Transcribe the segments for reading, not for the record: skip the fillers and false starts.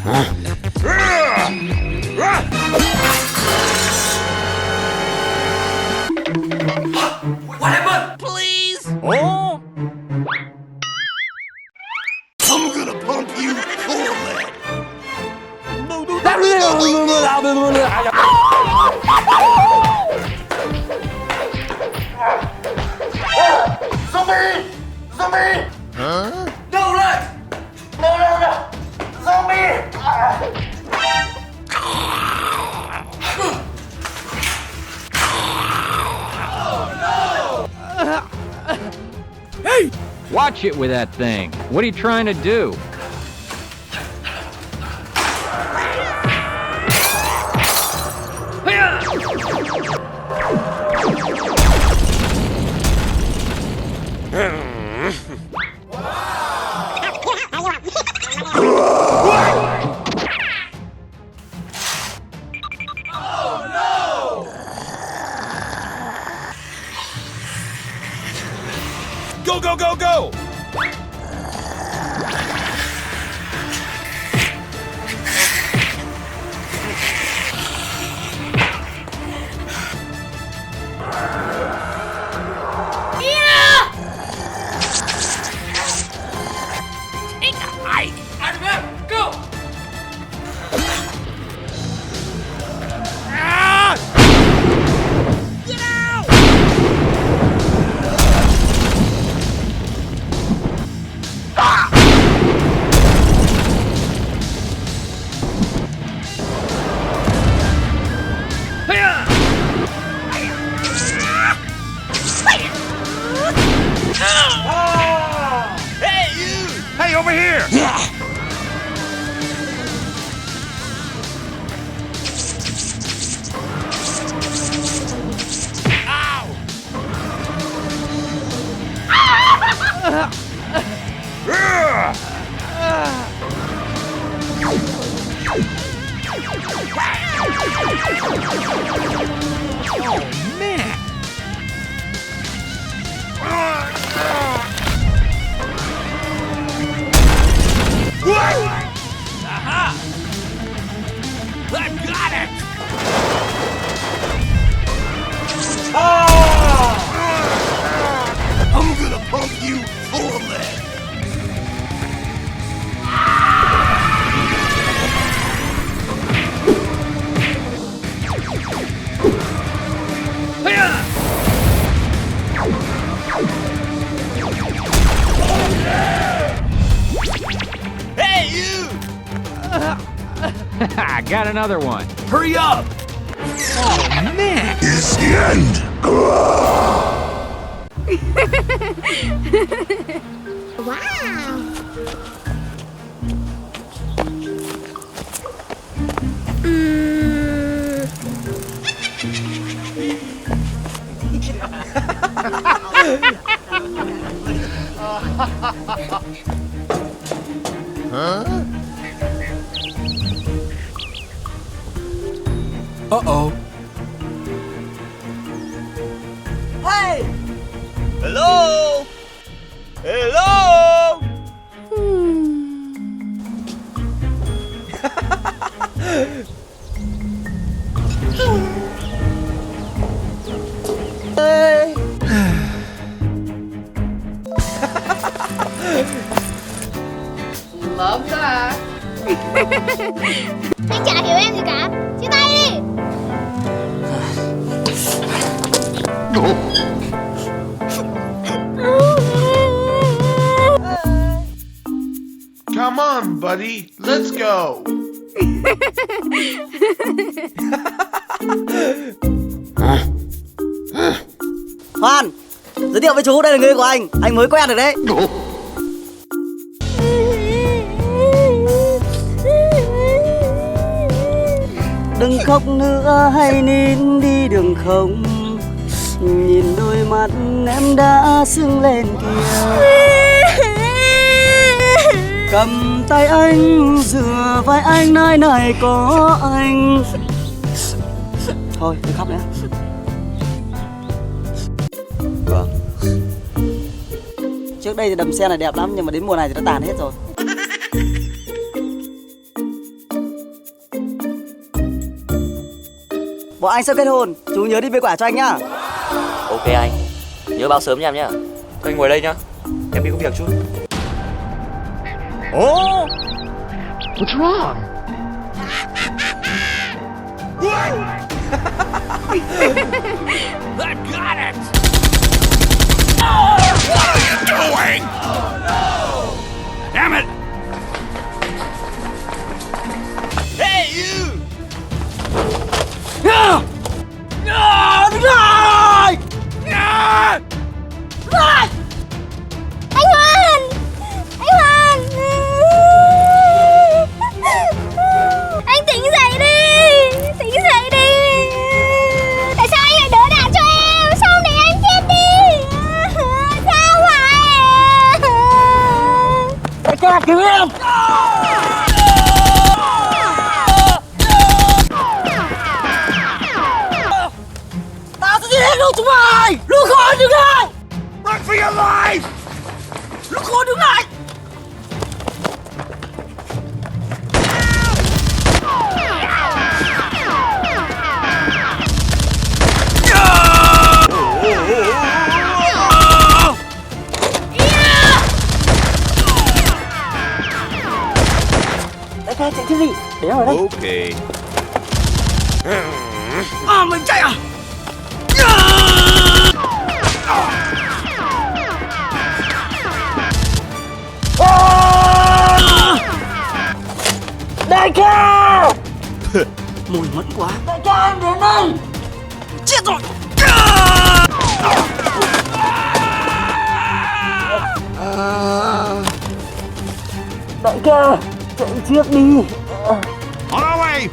What happened? Please. Oh. I'm gonna pump you full of lead. Zombie! Zombie! Huh? No, look! No, no, no! Zombie! Hey! Watch it with that thing. What are you trying to do? Go, go, go, go! Hey, over here! Oh, man! Aha! I got it! I'm gonna pump you full of lead. Hey, you! I got another one. Hurry up! Oh, man! It's the end. Wow! Huh? Uh-oh. Hey! Hello? Hello? Hey! Love that. Anh chả hiểu em gì cả. Chia tay đi. Come on, buddy. Let's go. Hoan, giới thiệu với chú, đây là người của anh mới quen được đấy. Đừng khóc nữa hay nín đi đường không, nhìn đôi mắt em đã sưng lên kìa. Cầm tay anh, dựa vai anh, nơi này có anh. Thôi, đừng khóc nữa. Vâng. Trước đây thì đầm sen này đẹp lắm, nhưng mà đến mùa này thì nó tàn hết rồi. bọn anh sắp kết hôn, chú nhớ đi về quả cho anh nhá. Ok anh, nhớ báo sớm nha em nhá. Anh ngồi đây nhá, em đi có việc chút. What's wrong? I got it! What are you doing? Damn it! Hey, you! Đứng lại! Anh Hoan! Anh Hoan! Anh tỉnh dậy đi! Tỉnh dậy đi! Tại sao anh lại đỡ đạn cho em? Sao không để anh chết đi? Sao vậy? Đại ca cứu em! Tao sẽ giết hết luôn chúng mày! Lũ khốn đứng lại! Run for your life! Lũ khốn đứng lại! Đại ca chạy cái gì? Để ở đây. Okay. À, mình chạy à? Đại ca! Mùi mẫn quá. Đại ca em đến đây! Chết rồi! Đại ca, chạy trước đi. On our way!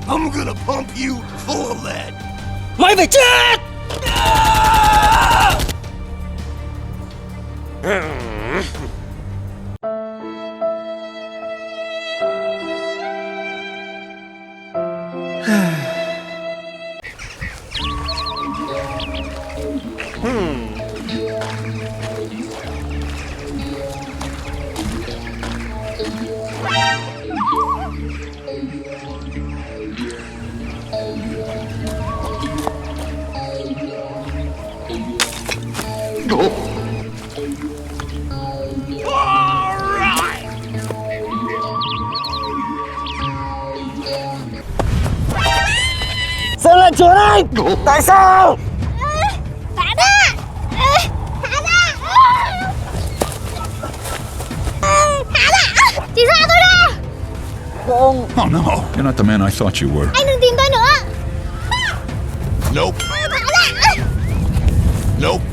I'm gonna pump you full of lead. Mày phải chết! Sao lại trốn anh? Tại sao? Thả ra! Thả ra! Thả ra! Chị tha tôi ra! Không. Oh no, you're not the man I thought you were. Anh đừng tìm tôi nữa! Nope. Thả ra! Nope.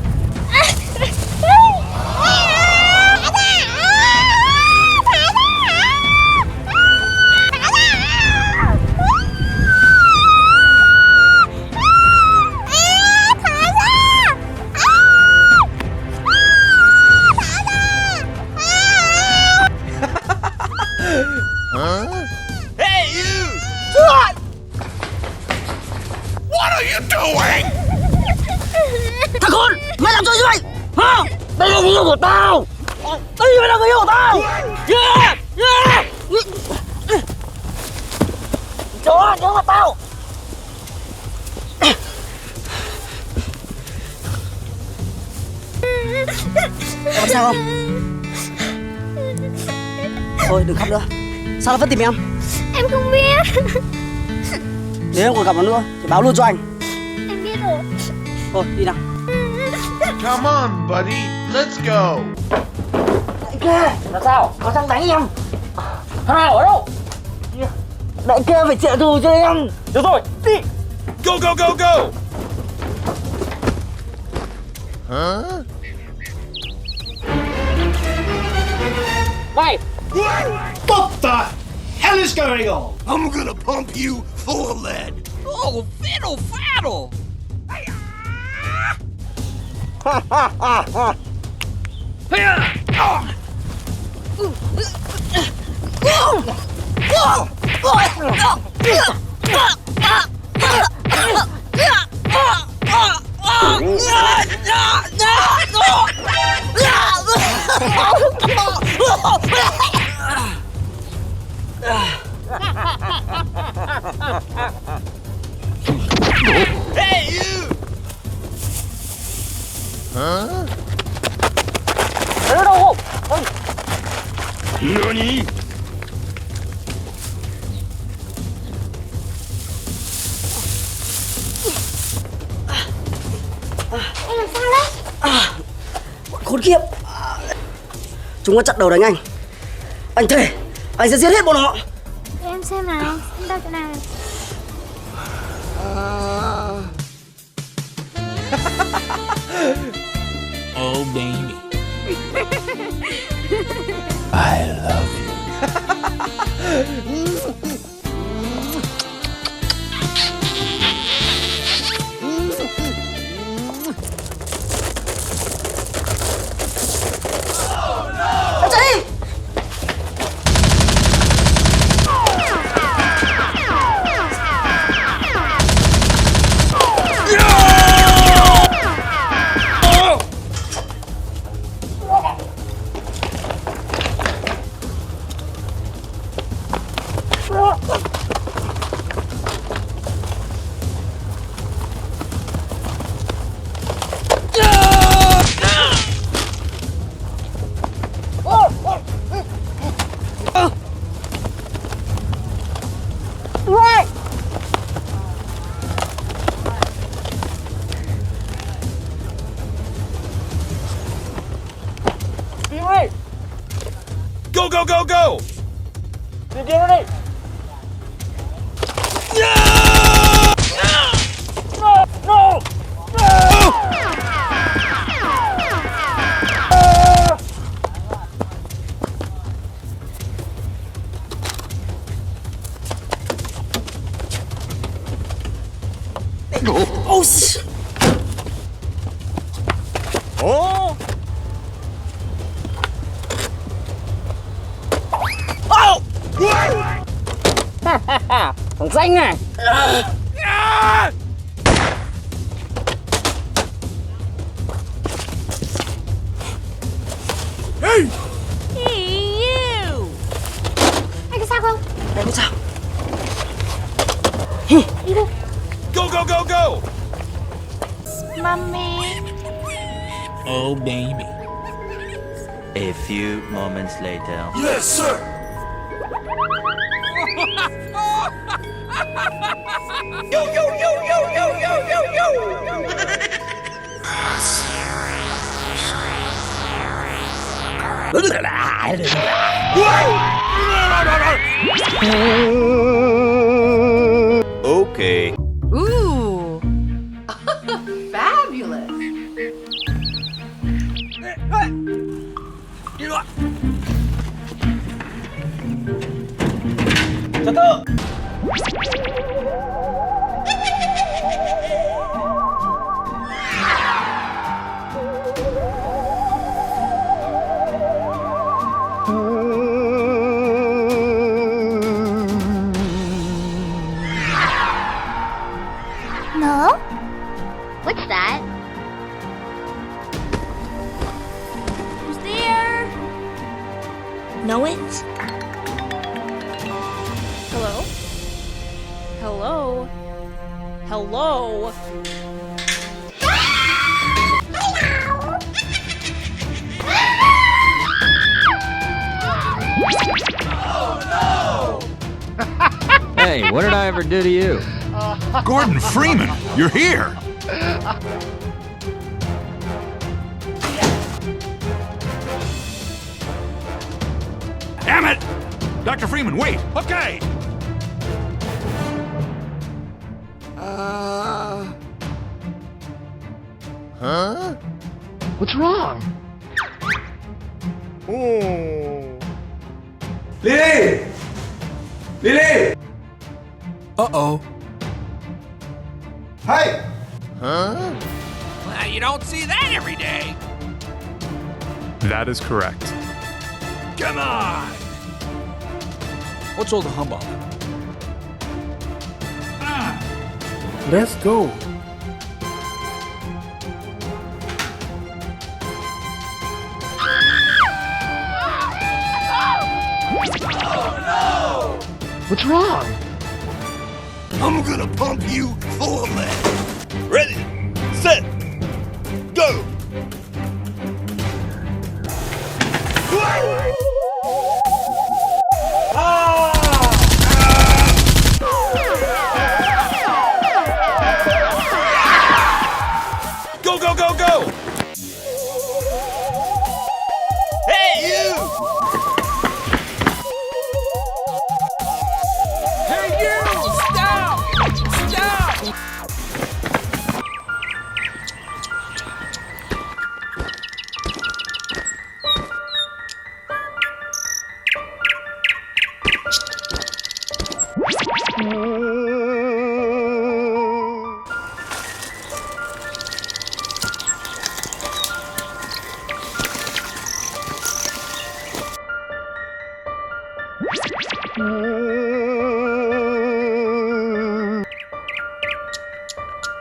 Huh? Hey, you! What are you doing? Thằng khốn! Mày làm sao như vậy? Hả? Đây là người yêu của tao! Đây mới là người yêu của tao! Yeah! Yeah! Chó, nhớ mặt tao! Em sao không? Thôi đừng khóc nữa. Sao nó vẫn tìm em? Em không biết. Nếu em còn gặp nó nữa thì báo luôn cho anh. Em biết rồi. Thôi đi nào. Come on, buddy. Let's go. Đại ca, là sao? Có sang đánh em. Hà ở đâu? Đại ca phải trả thù cho em. Được rồi, đi. Go, go, go, go! Huh? Này, What the hell is going on? I'm gonna pump you full of lead. Oh, fiddle faddle! khốn kiếp. Chúng nó chặn đầu đánh anh. Anh thề anh sẽ giết hết bọn họ. Để em xem này, em đâu chỗ nào. Oh, baby. I love you. Em chạy đi. Go, go, go, go! Oh shit. Oh! Thằng xanh này. Hey you. Anh có sao không? Em sao? Đi đâu? Go, go, go, go! Mommy. Oh, baby. A few moments later. Yes, sir. Yo, yo, yo, yo, yo, yo, yo, yo! Okay. Ooh. Fabulous. No? What's that? Who's there? No one's. Hello? Hello? Hello? Hey, what did I ever do to you? Gordon Freeman, you're here. Damn it! Dr. Freeman, wait. Okay. Huh? What's wrong? Lily! Lily! Uh-oh. Hey! Huh? Well, you don't see that every day. That is correct. Come on! What's all the humbug? Let's go. What's wrong? I'm gonna pump you full of lead. Ready, set, go! Go, go, go, go!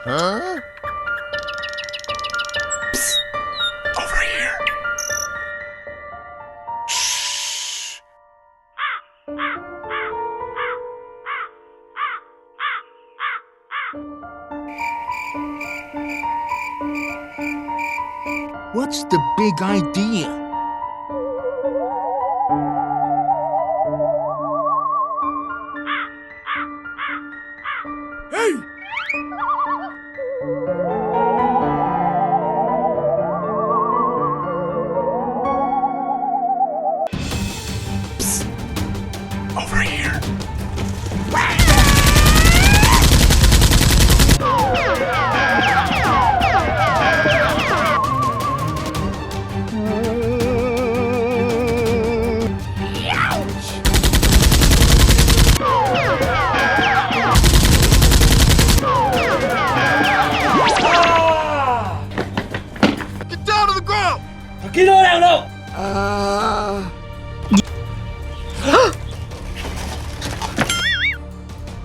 Huh? Psst. Over here. Shh. What's the big idea? Hey! Psst. Over here. Get down to the ground! Cái đứa nào đâu?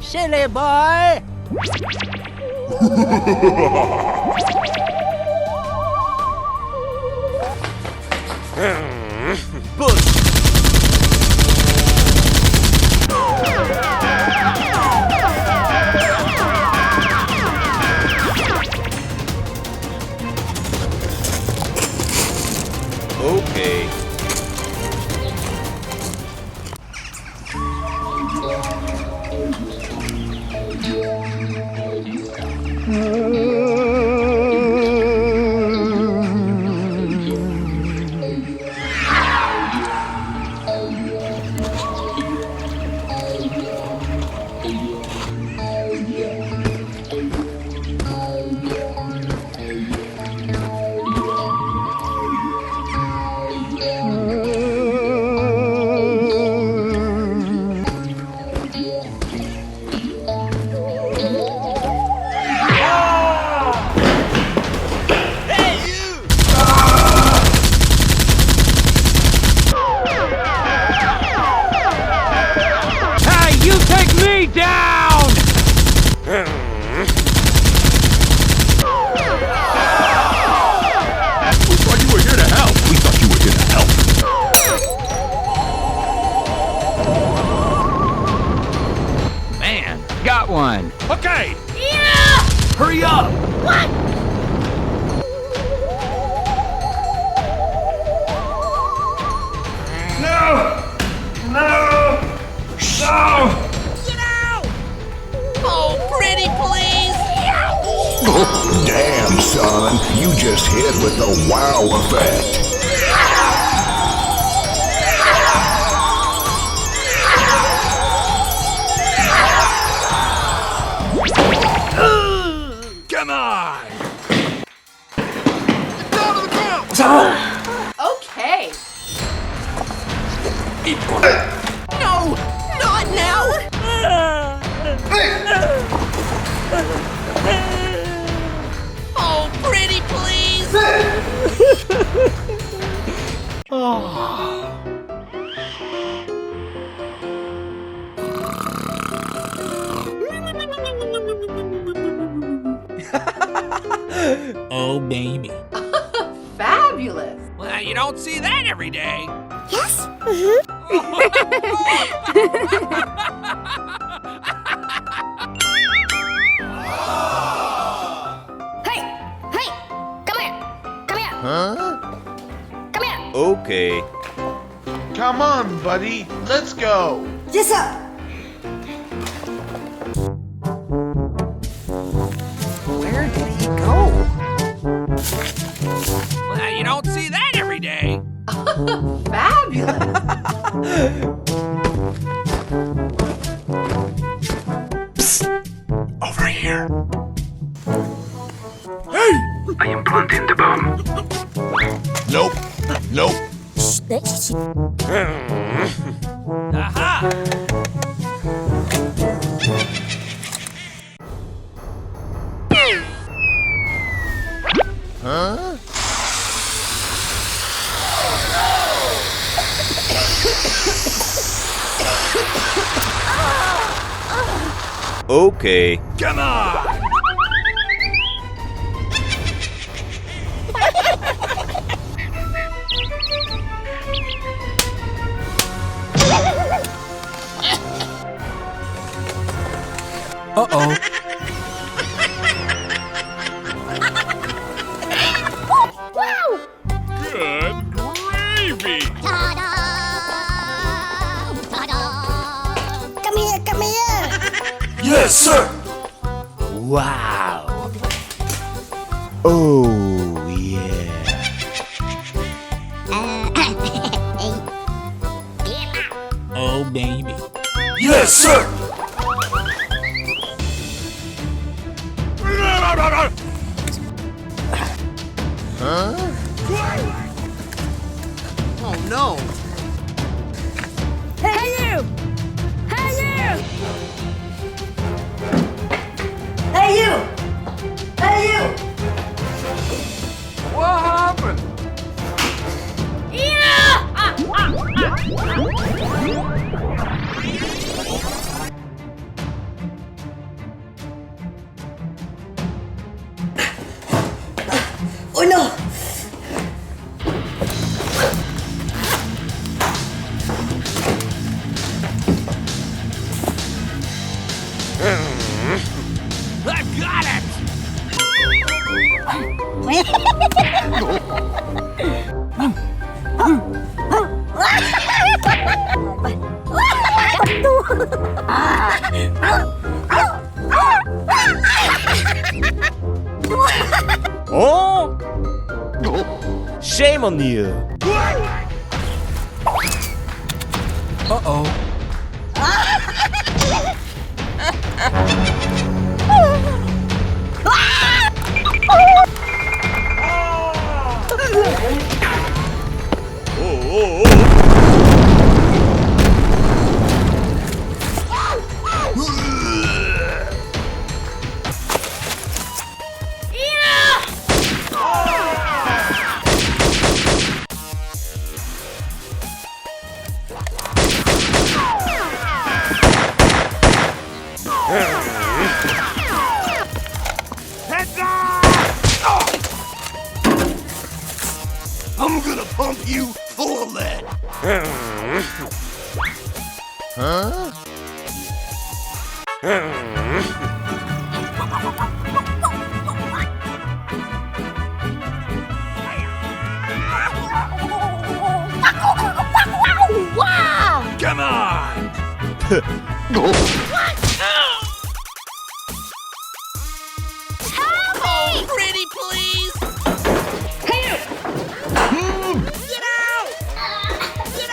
Silly boy! Okay. Got one. Okay. Yeah! Hurry up! What? No! No! No! Get out! Oh, pretty please! Damn, son, you just hit with the wow effect. Come on! Get down to the ground! Okay. No! Not now! Oh, pretty please! Oh, baby. Fabulous. Well, you don't see that every day. Yes? Hey! Hey! Come here! Come here! Huh? Come here! Okay. Come on, buddy. Let's go. Yes, sir! Where did he go? Well, you don't see that every day. Fabulous. Over here. I am planting the bomb. Nope. Nope. Aha! Okay. Come on! Uh-oh. Wow! Good gravy! Ta-da! Ta-da! Come here, come here! Yes, sir. Wow. Oh, yeah. Oh, baby. Yes, sir. Huh? Oh no! Hey you! Hey you! Hey you! Hey you! What happened? Oh no! I've got it! Oh! Shame on you. Uh-oh. I'm gonna pump you full of that. Huh? Wow! Come on! Help me! Pretty please! Hey you! Get out! Get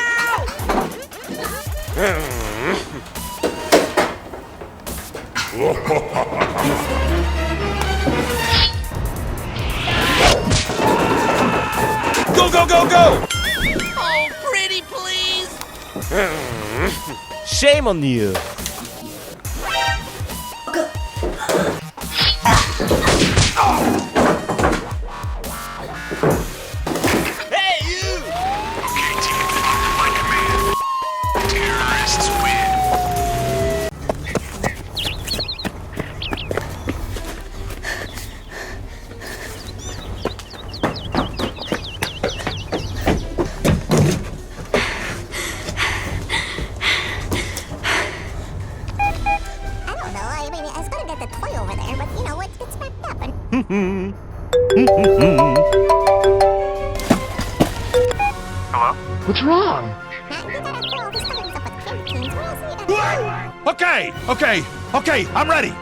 Go, go, go, go! Oh, pretty please! Shame on you. Hey, you! Terrorists win. I was gonna get the toy over there, but you know, it's backed up and... Hello? What's wrong? Okay, I'm ready.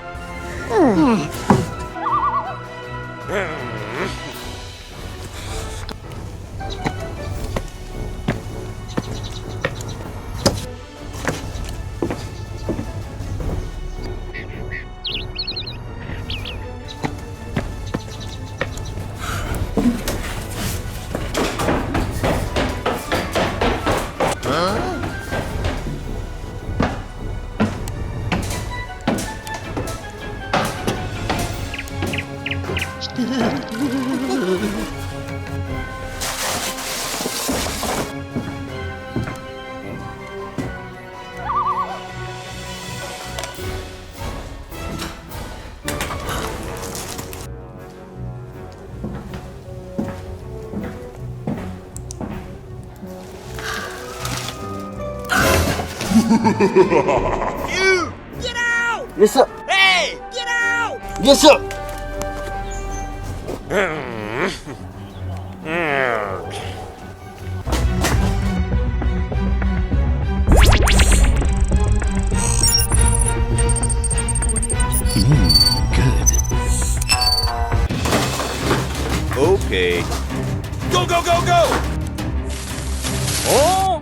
You! Get out! Yes, sir. Hey! Get out! Yes, sir. Okay. Go, go, go, go! Oh!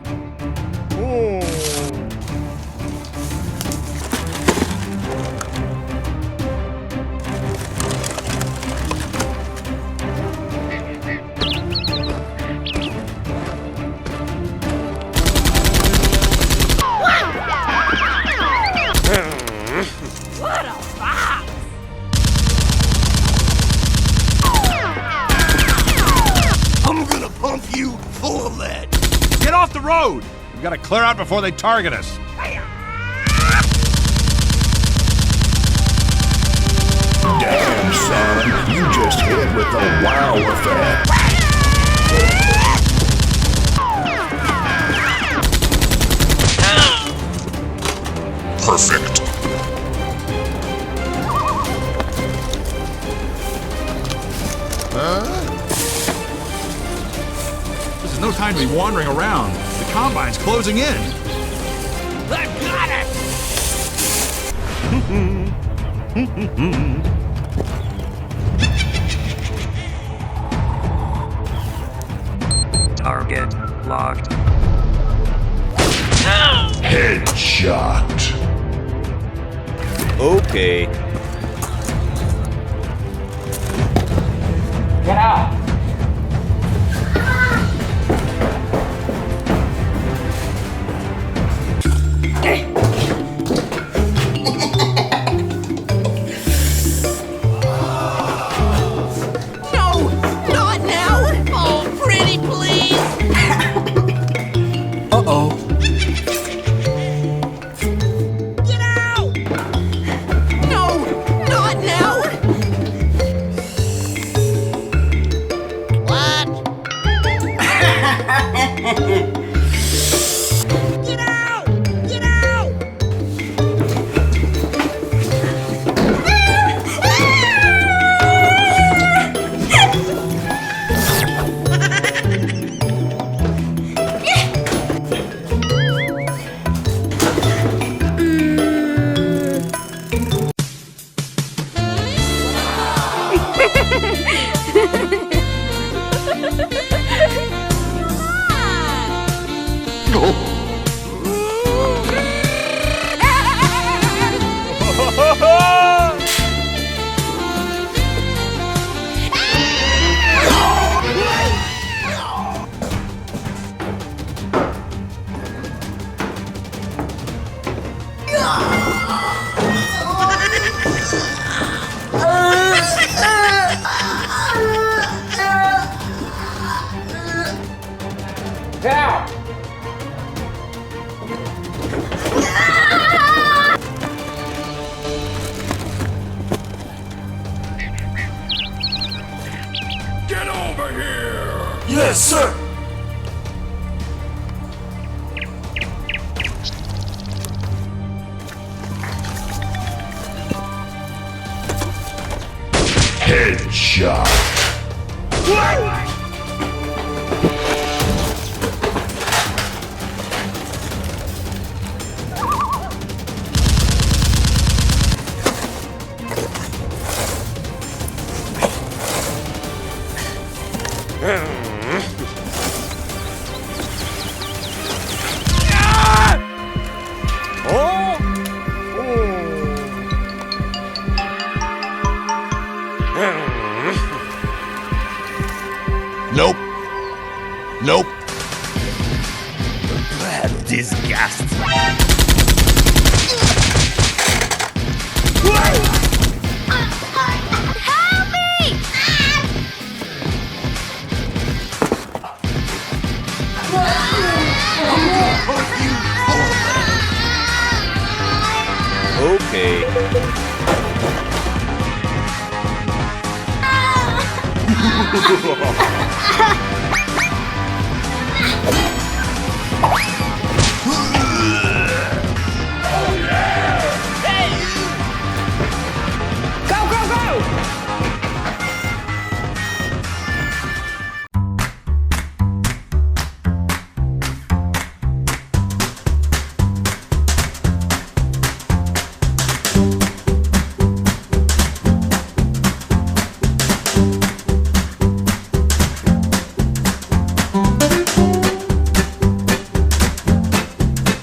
What a box! I'm gonna pump you full of lead. Get off the road! We've got to clear out before they target us. Damn, son, you just hit with the wow effect. Perfect. This is no time to be wandering around. The combine's closing in. I got it! Target locked. Headshot. Okay. Get out! No! Not now! Oh, pretty please! Uh-oh. Get out! No! Not now! What? Get out! Get out! Get out! Get over here! Yes, sir. Headshot. Nope. Nope. Disgust. Help me! Okay.